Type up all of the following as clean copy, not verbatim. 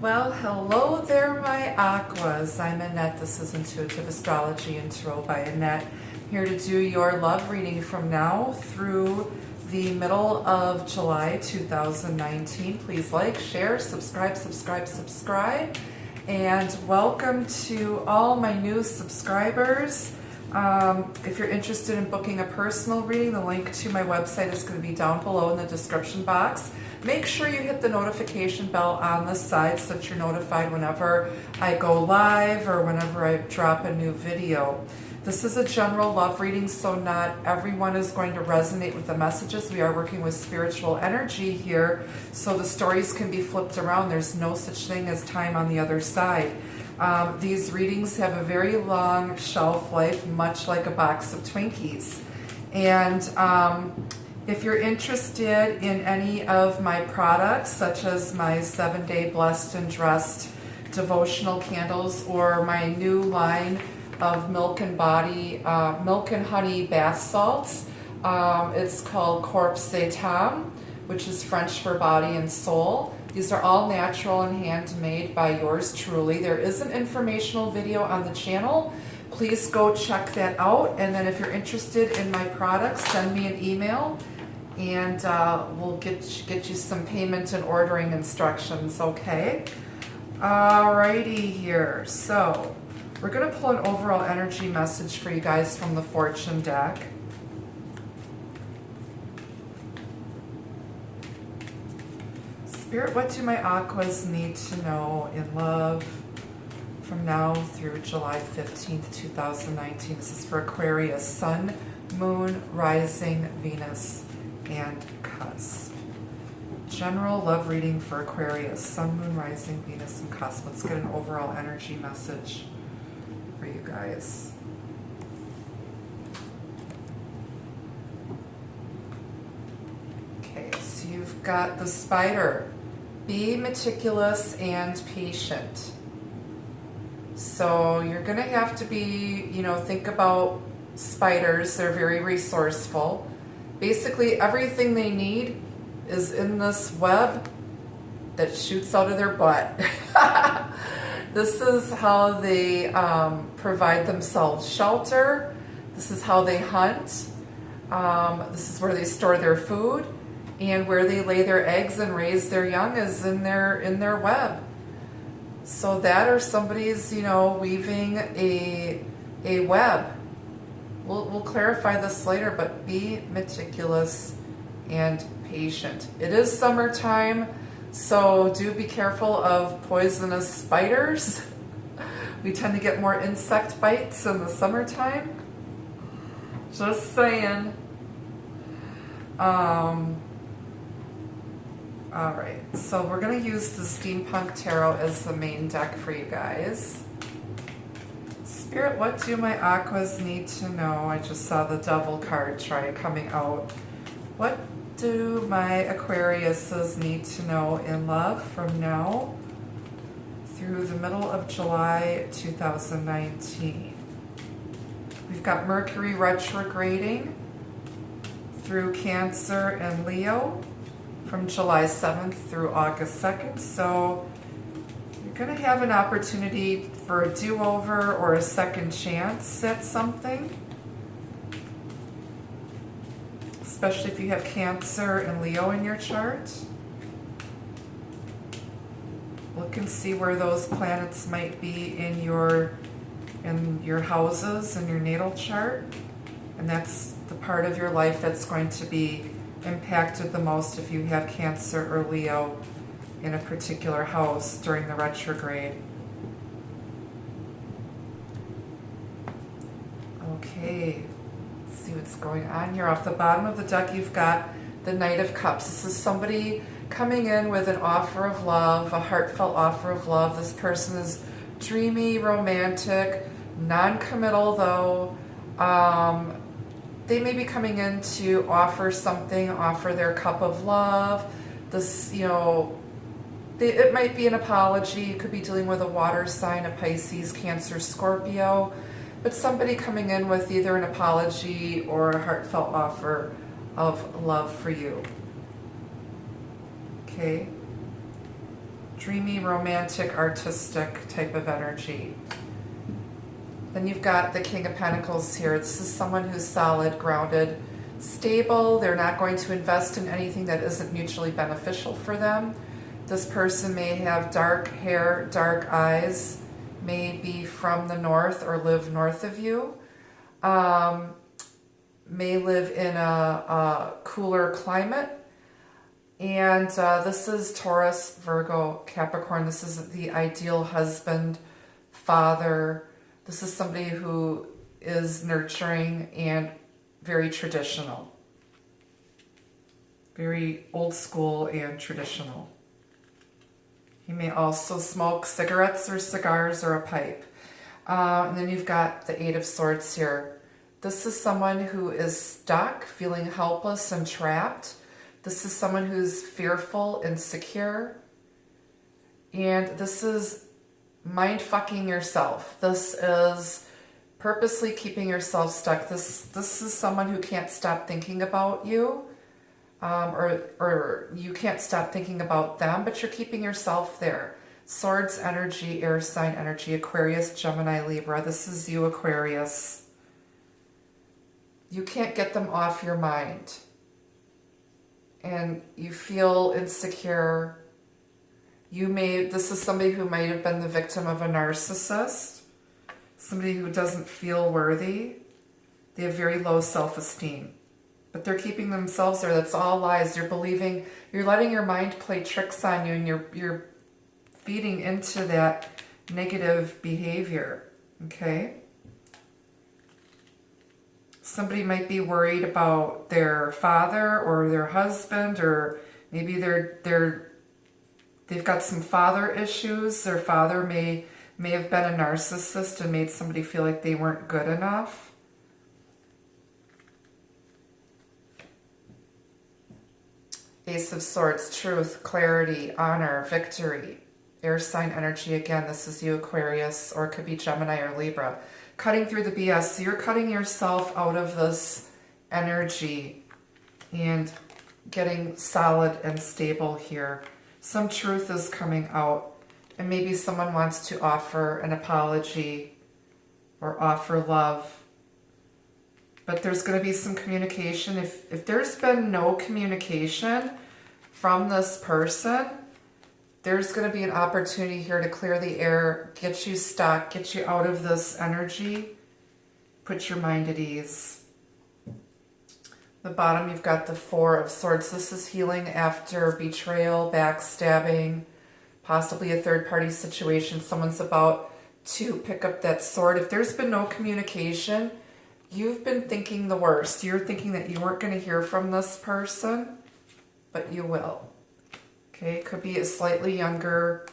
Well, hello there, my Aquas. I'm Annette. This is Intuitive Astrology and Tarot by Annette. Here to do your love reading from now through the middle of July 2019. Please like, share, subscribe. And welcome to all my new subscribers. If you're interested in booking a personal reading, the link to my website is going to be down below in the description box. Make sure you hit the notification bell on the side so that you're notified whenever I go live or whenever I drop a new video. This is a general love reading, so not everyone is going to resonate with the messages. We are working with spiritual energy here, so the stories can be flipped around. There's no such thing as time on the other side. These readings have a very long shelf life, much like a box of Twinkies. And if you're interested in any of my products, such as my 7-day Blessed and Dressed devotional candles or my new line of milk and honey bath salts, it's called Corpse Tam, which is French for body and soul. These are all natural and handmade by yours truly. There is an informational video on the channel. Please go check that out. And then if you're interested in my products, send me an email and we'll get you some payment and ordering instructions, okay? Alrighty here. So we're going to pull an overall energy message for you guys from the Fortune deck. Spirit, what do my Aquas need to know in love from now through July 15th, 2019? This is for Aquarius, Sun, Moon, Rising, Venus, and Cusp. General love reading for Aquarius, Sun, Moon, Rising, Venus, and Cusp. Let's get an overall energy message for you guys. Okay, so you've got the Spider. Be meticulous and patient. So you're going to have to be, think about spiders. They're very resourceful. Basically, everything they need is in this web that shoots out of their butt. This is how they provide themselves shelter. This is how they hunt. This is where they store their food. And where they lay their eggs and raise their young is in their web. So that or somebody's, weaving a web. We'll clarify this later, but be meticulous and patient. It is summertime, so do be careful of poisonous spiders. We tend to get more insect bites in the summertime. Just saying. All right, so we're going to use the Steampunk Tarot as the main deck for you guys. Spirit, what do my Aquas need to know? I just saw the Devil card coming out. What do my Aquariuses need to know in love from now through the middle of July 2019? We've got Mercury retrograding through Cancer and Leo from July 7th through August 2nd. So you're going to have an opportunity for a do-over or a second chance at something. Especially if you have Cancer and Leo in your chart. Look and see where those planets might be in your houses in your natal chart. And that's the part of your life that's going to be impacted the most if you have Cancer or Leo in a particular house during the retrograde. Okay, let's see what's going on here. Off the bottom of the deck, you've got the Knight of Cups. This is somebody coming in with an offer of love, a heartfelt offer of love. This person is dreamy, romantic, non-committal though. They may be coming in to offer something, offer their cup of love. This, it might be an apology. You could be dealing with a water sign, a Pisces, Cancer, Scorpio. But somebody coming in with either an apology or a heartfelt offer of love for you. Okay. Dreamy, romantic, artistic type of energy. Then you've got the King of Pentacles here. This is someone who's solid, grounded, stable. They're not going to invest in anything that isn't mutually beneficial for them. This person may have dark hair, dark eyes, may be from the north or live north of you. May live in a cooler climate. And this is Taurus, Virgo, Capricorn. This is the ideal husband, father. This is somebody who is nurturing and very traditional. Very old school and traditional. He may also smoke cigarettes or cigars or a pipe. And then you've got the Eight of Swords here. This is someone who is stuck, feeling helpless and trapped. This is someone who's fearful, insecure. And this is mind-fucking yourself. This is purposely keeping yourself stuck. This is someone who can't stop thinking about you. Or you can't stop thinking about them, but you're keeping yourself there. Swords energy, air sign energy, Aquarius, Gemini, Libra. This is you, Aquarius. You can't get them off your mind. And you feel insecure. This is somebody who might have been the victim of a narcissist. Somebody who doesn't feel worthy. They have very low self-esteem. But they're keeping themselves there. That's all lies. You're believing, you're letting your mind play tricks on you, and you're feeding into that negative behavior. Okay? Somebody might be worried about their father or their husband, or maybe they've got some father issues. Their father may have been a narcissist and made somebody feel like they weren't good enough. Ace of Swords, truth, clarity, honor, victory. Air sign energy again. This is you, Aquarius, or it could be Gemini or Libra. Cutting through the BS. So you're cutting yourself out of this energy and getting solid and stable here. Some truth is coming out, and maybe someone wants to offer an apology or offer love. But there's going to be some communication. If there's been no communication from this person, there's going to be an opportunity here to clear the air, get you stuck, get you out of this energy, put your mind at ease. The bottom, you've got the Four of Swords. This is healing after betrayal, backstabbing, possibly a third-party situation. Someone's about to pick up that sword. If there's been no communication, you've been thinking the worst. You're thinking that you weren't going to hear from this person, but you will. Okay, it could be a slightly younger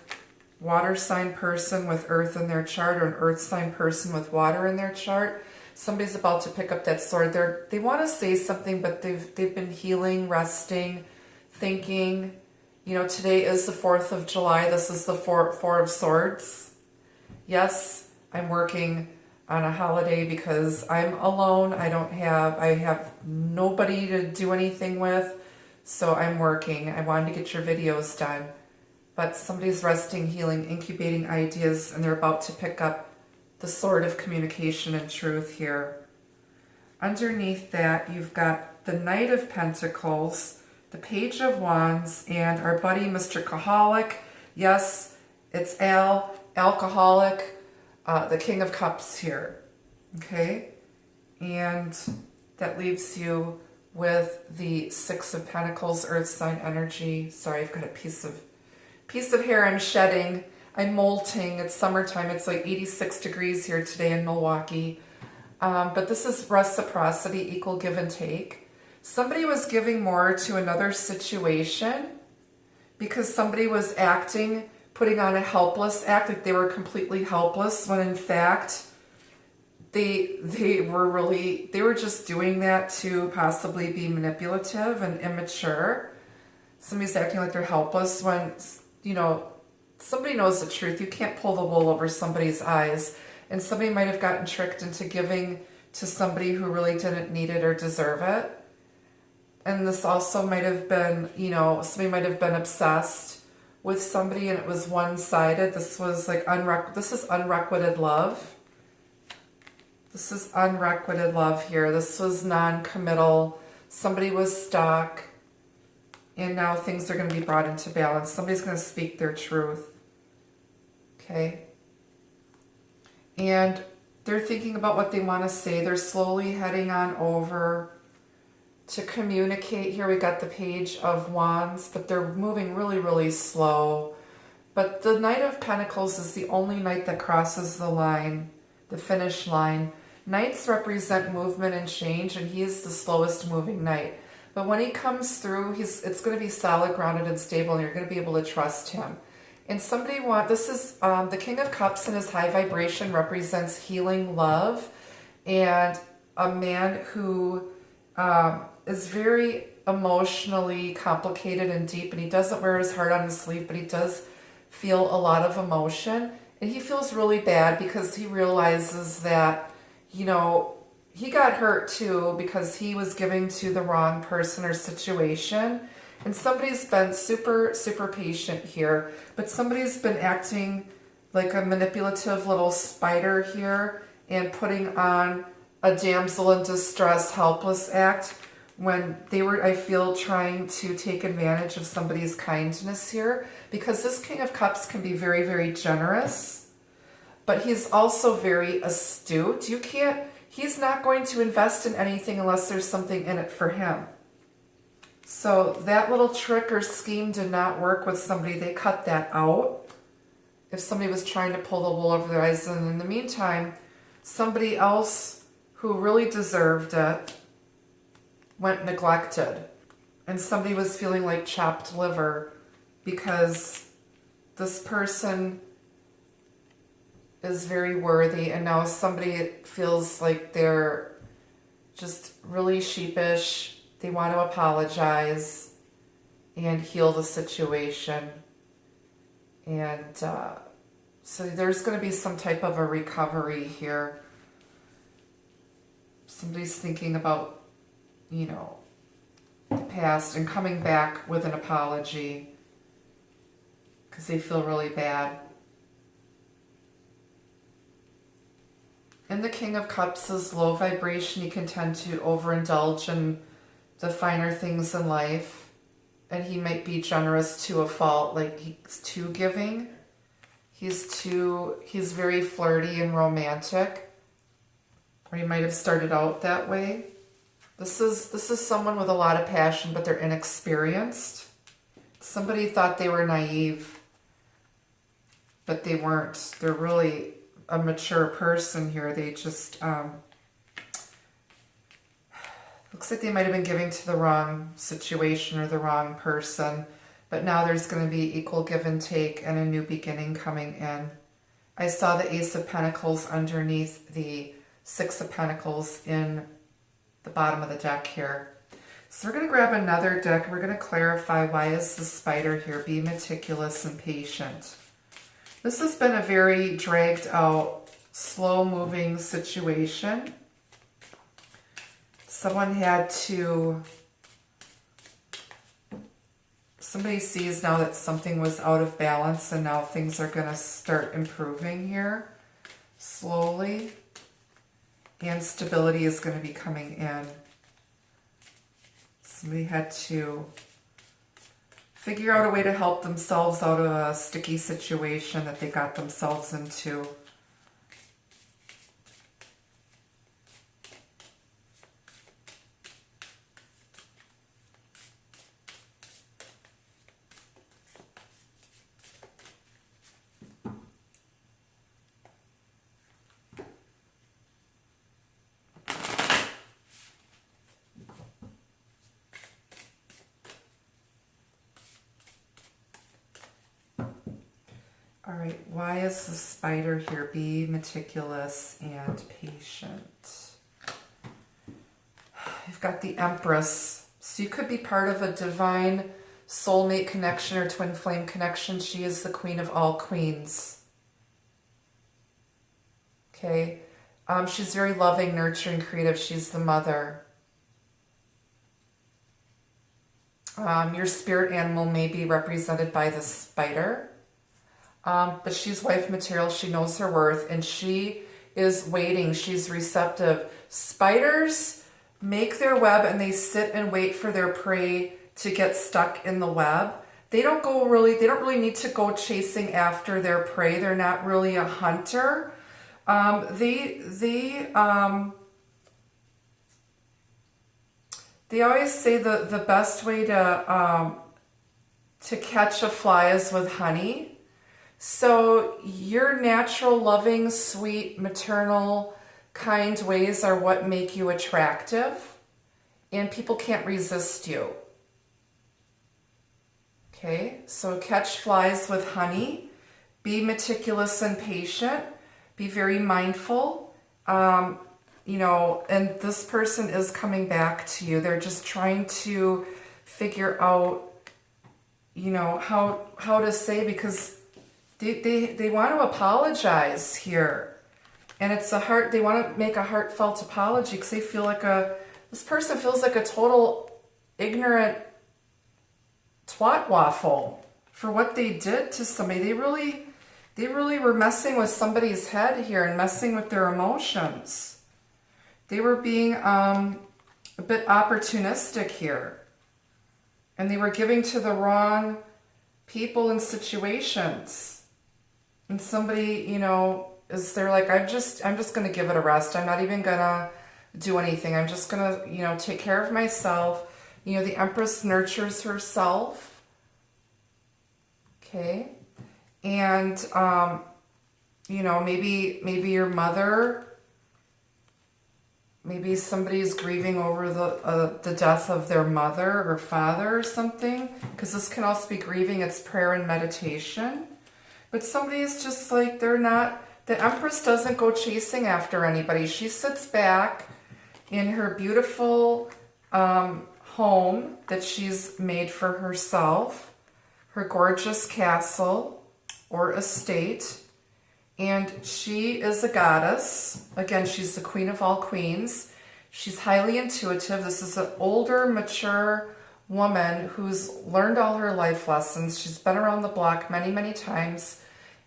water sign person with earth in their chart, or an earth sign person with water in their chart. Somebody's about to pick up that sword. They want to say something, but they've been healing, resting, thinking. You know, today is the 4th of July. This is the Four of Swords. Yes, I'm working on a holiday because I'm alone. I have nobody to do anything with. So I'm working. I wanted to get your videos done. But somebody's resting, healing, incubating ideas, and they're about to pick up the sword of communication and truth here. Underneath that, you've got the Knight of Pentacles, the Page of Wands, and our buddy, Mr. Alcoholic. Yes, it's alcoholic, the King of Cups here. Okay? And that leaves you with the Six of Pentacles, Earth sign energy. Sorry, I've got a piece of hair I'm shedding. I'm molting. It's summertime. It's like 86 degrees here today in Milwaukee. But this is reciprocity, equal give and take. Somebody was giving more to another situation because somebody was acting, putting on a helpless act, like they were completely helpless, when in fact they were just doing that to possibly be manipulative and immature. Somebody's acting like they're helpless when, you know, somebody knows the truth. You can't pull the wool over somebody's eyes. And somebody might have gotten tricked into giving to somebody who really didn't need it or deserve it. And this also might have been, you know, somebody might have been obsessed with somebody and it was one-sided. This was like this is unrequited love. This is unrequited love here. This was non-committal. Somebody was stuck, and now things are going to be brought into balance. Somebody's going to speak their truth. Okay? And they're thinking about what they want to say. They're slowly heading on over to communicate. Here we got the Page of Wands, but they're moving really, really slow. But the Knight of Pentacles is the only knight that crosses the line, the finish line. Knights represent movement and change, and he is the slowest moving knight. But when he comes through, it's going to be solid, grounded, and stable, and you're going to be able to trust him. And this is the King of Cups in his high vibration represents healing, love, and a man who is very emotionally complicated and deep, and he doesn't wear his heart on his sleeve, but he does feel a lot of emotion. And he feels really bad because he realizes that, you know, he got hurt too because he was giving to the wrong person or situation. And somebody's been super, super patient here, but somebody's been acting like a manipulative little spider here and putting on a damsel in distress, helpless act when they were, I feel, trying to take advantage of somebody's kindness here, because this King of Cups can be very, very generous, but he's also very astute. He's not going to invest in anything unless there's something in it for him. So that little trick or scheme did not work with somebody. They cut that out. If somebody was trying to pull the wool over their eyes, and in the meantime, somebody else who really deserved it went neglected. And somebody was feeling like chopped liver because this person is very worthy, and now somebody feels like they're just really sheepish. They want to apologize and heal the situation. And so there's going to be some type of a recovery here. Somebody's thinking about, you know, the past and coming back with an apology because they feel really bad. And the King of Cups is low vibration. He can tend to overindulge in the finer things in life, and he might be generous to a fault, like he's too giving. He's very flirty and romantic, or he might have started out that way. This is someone with a lot of passion, but they're inexperienced. Somebody thought they were naive, but they weren't. They're really a mature person here. They just looks like they might have been giving to the wrong situation or the wrong person, but now there's going to be equal give and take and a new beginning coming in. I saw the Ace of Pentacles underneath the Six of Pentacles in the bottom of the deck here. So we're going to grab another deck. We're going to clarify, why is the spider here? Be meticulous and patient. This has been a very dragged out, slow-moving situation. Somebody sees now that something was out of balance, and now things are going to start improving here slowly. And stability is going to be coming in. Somebody had to figure out a way to help themselves out of a sticky situation that they got themselves into. All right, why is the spider here? Be meticulous and patient. You've got the Empress. So you could be part of a divine soulmate connection or twin flame connection. She is the queen of all queens. Okay. She's very loving, nurturing, creative. She's the mother. Your spirit animal may be represented by the spider. But she's wife material. She knows her worth, and she is waiting. She's receptive. Spiders make their web and they sit and wait for their prey to get stuck in the web. They don't really need to go chasing after their prey. They're not really a hunter. They always say the best way to catch a fly is with honey. So your natural, loving, sweet, maternal, kind ways are what make you attractive, and people can't resist you. Okay, so catch flies with honey. Be meticulous and patient. Be very mindful. You know, and this person is coming back to you. They're just trying to figure out, you know, how to say, because they want to apologize here, and it's they want to make a heartfelt apology because they feel like this person feels like a total ignorant twat waffle for what they did to somebody. They really were messing with somebody's head here and messing with their emotions. They were being a bit opportunistic here, and they were giving to the wrong people and situations. And somebody, you know, is there like, I'm just going to give it a rest. I'm not even going to do anything. I'm just going to, you know, take care of myself. You know, the Empress nurtures herself. Okay. And, you know, maybe your mother, maybe somebody's grieving over the death of their mother or father or something, because this can also be grieving. It's prayer and meditation. But somebody's just like, the Empress doesn't go chasing after anybody. She sits back in her beautiful home that she's made for herself, her gorgeous castle or estate, and she is a goddess. Again, she's the queen of all queens. She's highly intuitive. This is an older, mature woman who's learned all her life lessons. She's been around the block many, many times.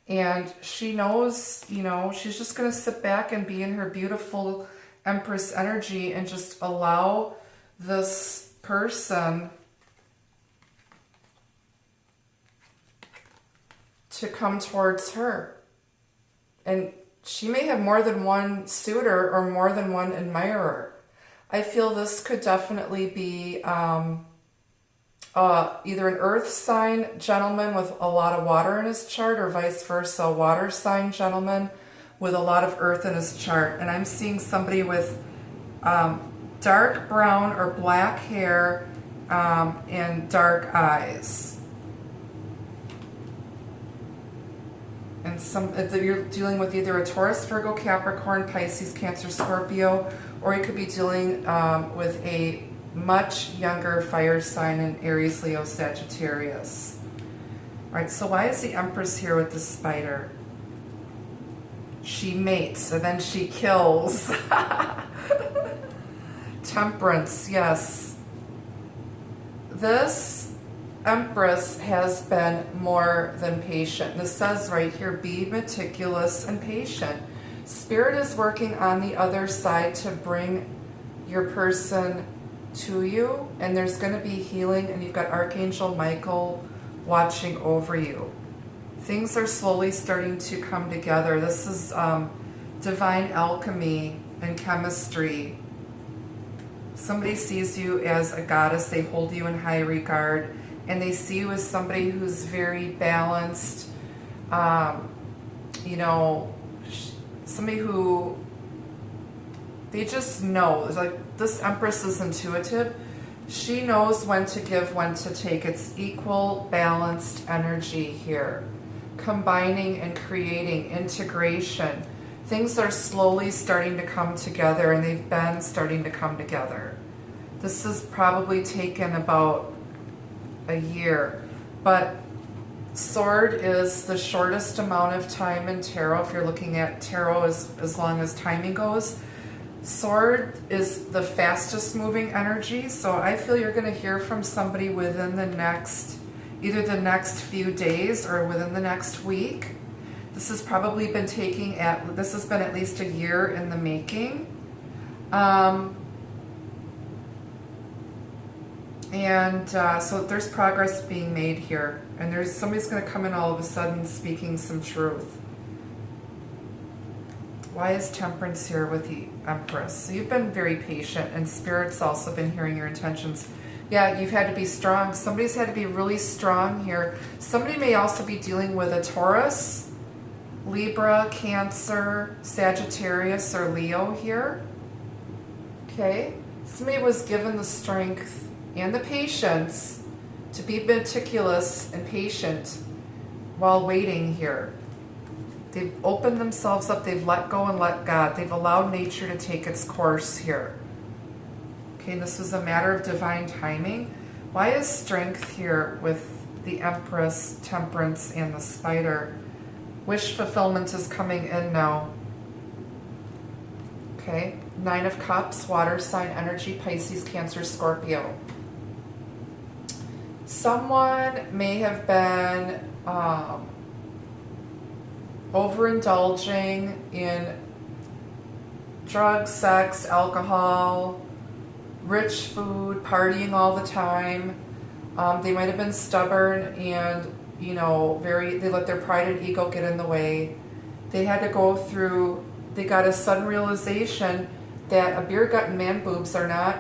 And she knows, you know, she's just going to sit back and be in her beautiful Empress energy and just allow this person to come towards her. And she may have more than one suitor or more than one admirer. I feel this could definitely be either an earth sign gentleman with a lot of water in his chart, or vice versa, a water sign gentleman with a lot of earth in his chart. And I'm seeing somebody with dark brown or black hair and dark eyes. And you're dealing with either a Taurus, Virgo, Capricorn, Pisces, Cancer, Scorpio, or you could be dealing with a much younger fire sign in Aries, Leo, Sagittarius. All right, so why is the Empress here with the spider? She mates and then she kills. Temperance, yes. This Empress has been more than patient. This says right here, be meticulous and patient. Spirit is working on the other side to bring your person to you, and there's going to be healing, and you've got Archangel Michael watching over you. Things are slowly starting to come together. This is divine alchemy and chemistry. Somebody sees you as a goddess. They hold you in high regard, and they see you as somebody who's very balanced, you know, somebody who they just know. It's like, this Empress is intuitive. She knows when to give, when to take. It's equal, balanced energy here. Combining and creating, integration. Things are slowly starting to come together, and they've been starting to come together. This has probably taken about a year, but Sword is the shortest amount of time in tarot. If you're looking at tarot as long as timing goes, Sword is the fastest moving energy, so I feel you're going to hear from somebody within the next, either the next few days or within the next week. This has probably been this has been at least a year in the making. So there's progress being made here, and somebody's going to come in all of a sudden speaking some truth. Why is Temperance here with the Empress? So you've been very patient, and Spirit's also been hearing your intentions. Yeah, you've had to be strong. Somebody's had to be really strong here. Somebody may also be dealing with a Taurus, Libra, Cancer, Sagittarius, or Leo here. Okay? Somebody was given the strength and the patience to be meticulous and patient while waiting here. They've opened themselves up. They've let go and let God. They've allowed nature to take its course here. Okay, this was a matter of divine timing. Why is Strength here with the Empress, Temperance, and the Spider? Wish fulfillment is coming in now. Okay, 9 of Cups, water sign energy, Pisces, Cancer, Scorpio. Someone may have been overindulging in drugs, sex, alcohol, rich food, partying all the time. They might have been stubborn and, they let their pride and ego get in the way. They had to go through, they got a sudden realization that a beer gut and man boobs are not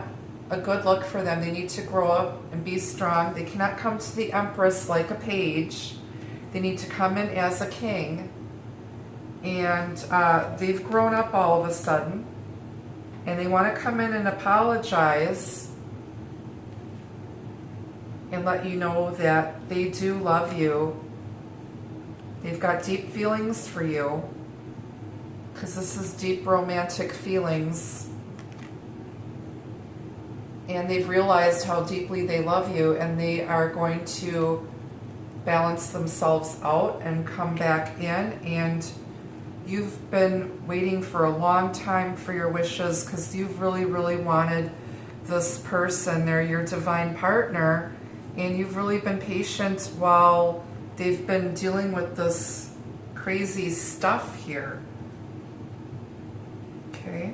a good look for them. They need to grow up and be strong. They cannot come to the Empress like a page. They need to come in as a king. And they've grown up all of a sudden, and they want to come in and apologize and let you know that they do love you. They've got deep feelings for you, because this is deep romantic feelings. And they've realized how deeply they love you, and they are going to balance themselves out and come back in. And you've been waiting for a long time for your wishes, because you've really, really wanted this person. They're your divine partner, and you've really been patient while they've been dealing with this crazy stuff here. Okay.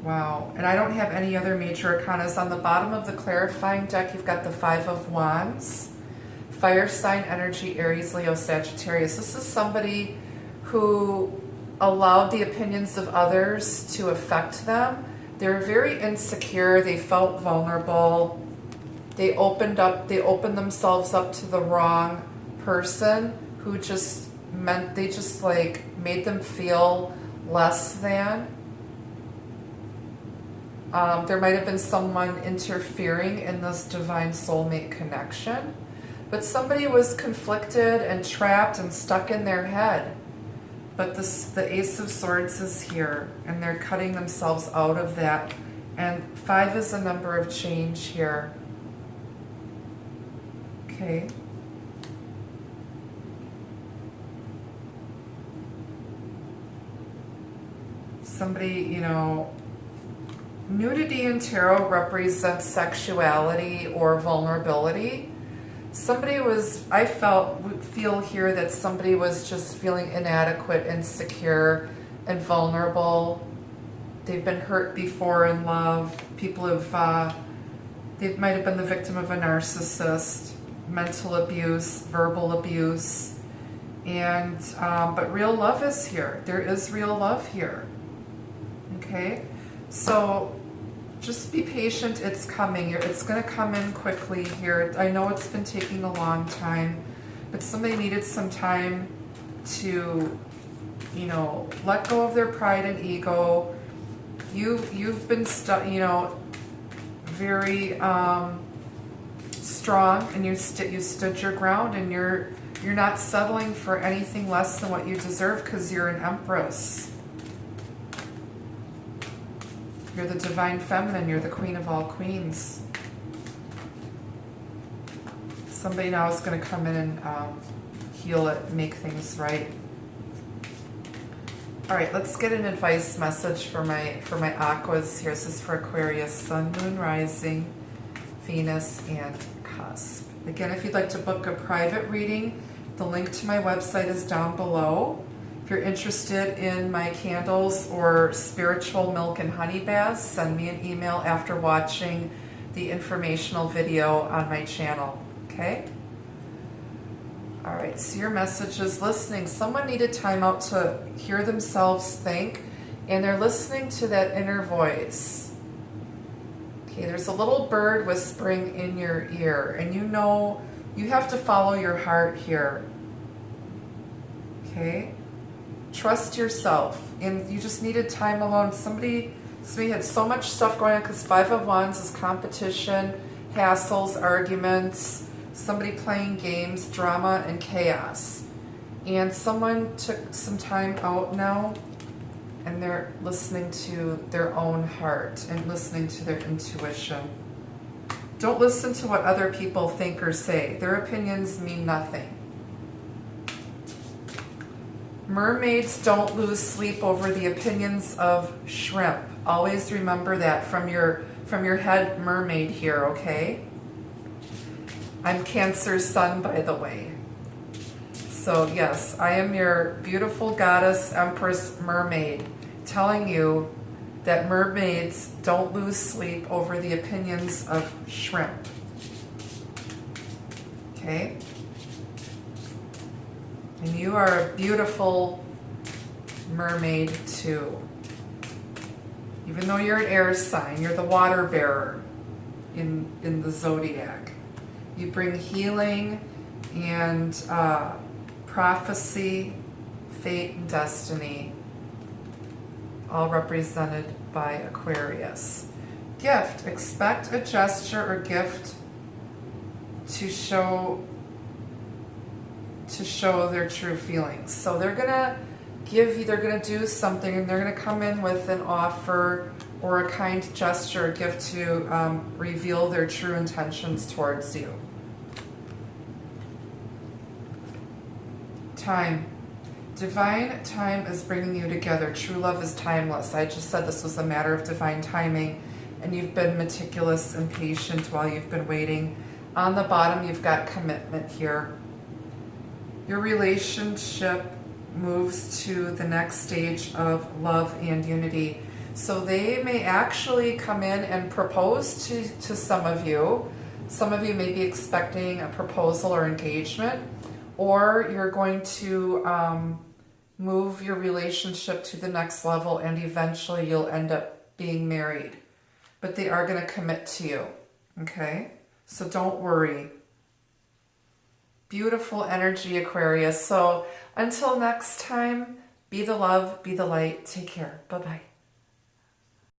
Wow. And I don't have any other major arcanas. On the bottom of the clarifying deck, you've got the 5 of Wands, fire sign energy, Aries, Leo, Sagittarius. This is somebody who allowed the opinions of others to affect them. They're very insecure. They felt vulnerable. They opened themselves up to the wrong person who made them feel less than. There might have been someone interfering in this divine soulmate connection, but somebody was conflicted and trapped and stuck in their head. But the Ace of Swords is here, and they're cutting themselves out of that. And 5 is a number of change here. Okay. Somebody, nudity in tarot represents sexuality or vulnerability. I feel here that somebody was just feeling inadequate, insecure, and vulnerable. They've been hurt before in love. They might have been the victim of a narcissist, mental abuse, verbal abuse, but real love is here. There is real love here. Okay, so just be patient. It's coming. It's going to come in quickly here. I know it's been taking a long time, but somebody needed some time to, let go of their pride and ego. You've been very strong, and you stood your ground, and you're not settling for anything less than what you deserve, because you're an Empress. You're the divine feminine. You're the queen of all queens. Somebody now is going to come in and heal it, make things right. All right, let's get an advice message for my aquas here. This is for Aquarius, Sun, Moon, Rising, Venus, and Cusp. Again, if you'd like to book a private reading, the link to my website is down below. If you're interested in my candles or spiritual milk and honey baths, send me an email after watching the informational video on my channel, okay? All right, so your message is listening. Someone needed time out to hear themselves think, and they're listening to that inner voice. Okay, there's a little bird whispering in your ear, and you know you have to follow your heart here. Okay? Trust yourself, and you just needed time alone. Somebody had so much stuff going on, because Five of Wands is competition, hassles, arguments, somebody playing games, drama, and chaos. And someone took some time out now, and they're listening to their own heart and listening to their intuition. Don't listen to what other people think or say. Their opinions mean nothing. Mermaids don't lose sleep over the opinions of shrimp. Always remember that from your head mermaid here, okay? I'm Cancer's sun, by the way. So yes, I am your beautiful goddess, empress, mermaid, telling you that mermaids don't lose sleep over the opinions of shrimp. Okay? And you are a beautiful mermaid too. Even though you're an air sign, you're the water bearer in the zodiac. You bring healing and prophecy, fate, and destiny, all represented by Aquarius. Gift. Expect a gesture or gift to show their true feelings. So they're gonna give you, they're gonna do something, and they're gonna come in with an offer or a kind gesture or gift to reveal their true intentions towards you. Time. Divine time is bringing you together. True love is timeless. I just said this was a matter of divine timing, and you've been meticulous and patient while you've been waiting. On the bottom, you've got commitment here. Your relationship moves to the next stage of love and unity. So they may actually come in and propose to some of you. Some of you may be expecting a proposal or engagement, or you're going to move your relationship to the next level, and eventually you'll end up being married. But they are going to commit to you, okay? So don't worry. Beautiful energy, Aquarius. So until next time, be the love, be the light. Take care. Bye-bye.